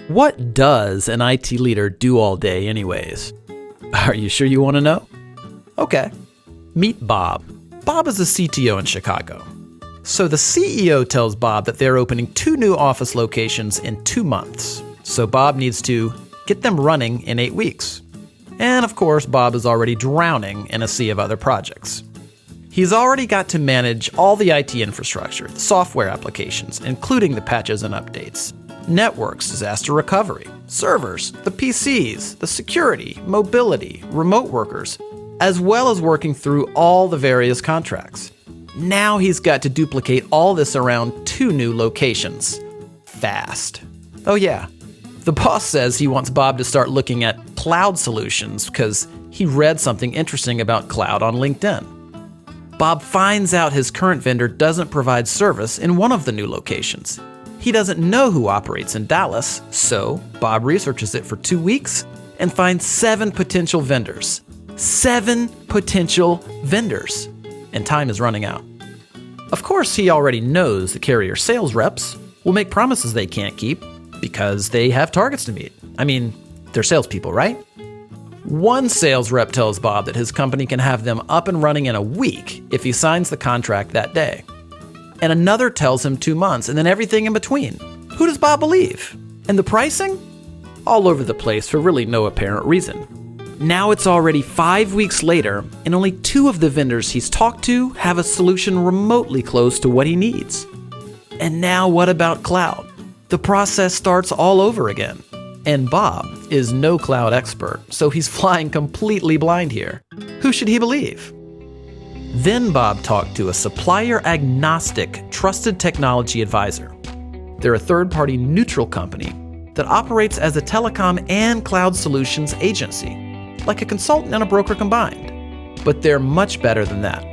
What does an IT leader do all day anyways? Are you sure you want to know? Okay. Meet Bob. Bob is a CTO in Chicago. So the CEO tells Bob that they're opening 2 new office locations in 2 months. So Bob needs to get them running in 8 weeks. And of course, Bob is already drowning in a sea of other projects. He's already got to manage all the IT infrastructure, the software applications, including the patches and updates, networks, disaster recovery, servers, the PCs, the security, mobility, remote workers, as well as working through all the various contracts. Now he's got to duplicate all this around 2 new locations. Fast. Oh yeah, the boss says he wants Bob to start looking at cloud solutions because he read something interesting about cloud on LinkedIn. Bob finds out his current vendor doesn't provide service in one of the new locations. He doesn't know who operates in Dallas, so Bob researches it for 2 weeks and finds 7 potential vendors. 7 potential vendors. And time is running out. Of course, he already knows the carrier sales reps will make promises they can't keep because they have targets to meet. I mean, they're salespeople, right? One sales rep tells Bob that his company can have them up and running in a week if he signs the contract that day. And another tells him 2 months, and then everything in between. Who does Bob believe? And the pricing? All over the place for really no apparent reason. Now it's already 5 weeks later, and only 2 of the vendors he's talked to have a solution remotely close to what he needs. And now what about cloud? The process starts all over again. And Bob is no cloud expert, so he's flying completely blind here. Who should he believe? Then Bob talked to a supplier-agnostic, trusted technology advisor. They're a third-party neutral company that operates as a telecom and cloud solutions agency, like a consultant and a broker combined. But they're much better than that.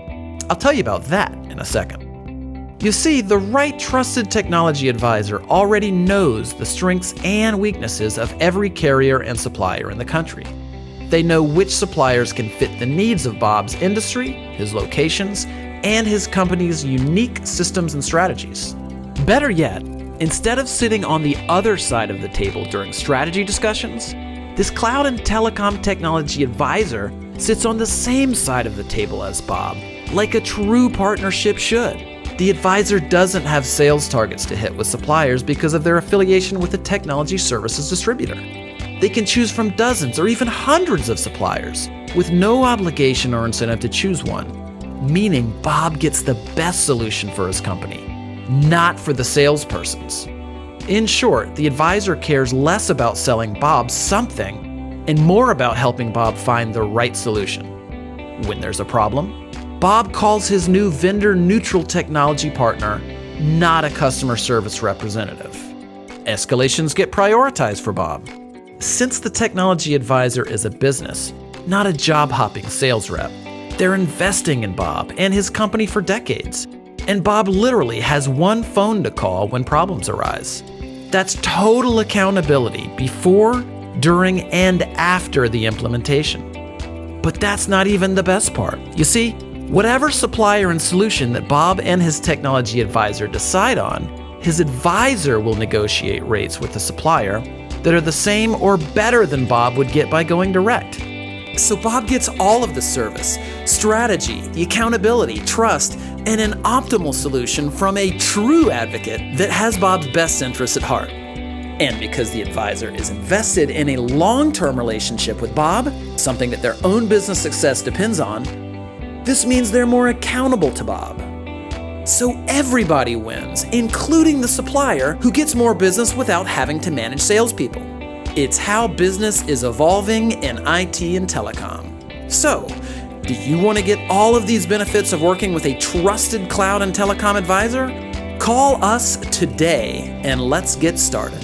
I'll tell you about that in a second. You see, the right trusted technology advisor already knows the strengths and weaknesses of every carrier and supplier in the country. They know which suppliers can fit the needs of Bob's industry, his locations, and his company's unique systems and strategies. Better yet, instead of sitting on the other side of the table during strategy discussions, this cloud and telecom technology advisor sits on the same side of the table as Bob, like a true partnership should. The advisor doesn't have sales targets to hit with suppliers because of their affiliation with a technology services distributor. They can choose from dozens or even hundreds of suppliers with no obligation or incentive to choose one, meaning Bob gets the best solution for his company, not for the salespersons. In short, the advisor cares less about selling Bob something and more about helping Bob find the right solution. When there's a problem, Bob calls his new vendor-neutral technology partner, not a customer service representative. Escalations get prioritized for Bob. Since the technology advisor is a business, not a job-hopping sales rep, they're investing in Bob and his company for decades. And Bob literally has one phone to call when problems arise. That's total accountability before, during, and after the implementation. But that's not even the best part. You see, whatever supplier and solution that Bob and his technology advisor decide on, his advisor will negotiate rates with the supplier that are the same or better than Bob would get by going direct. So Bob gets all of the service, strategy, the accountability, trust, and an optimal solution from a true advocate that has Bob's best interests at heart. And because the advisor is invested in a long-term relationship with Bob, something that their own business success depends on, this means they're more accountable to Bob. So everybody wins, including the supplier who gets more business without having to manage salespeople. It's how business is evolving in IT and telecom. So, do you want to get all of these benefits of working with a trusted cloud and telecom advisor? Call us today and let's get started.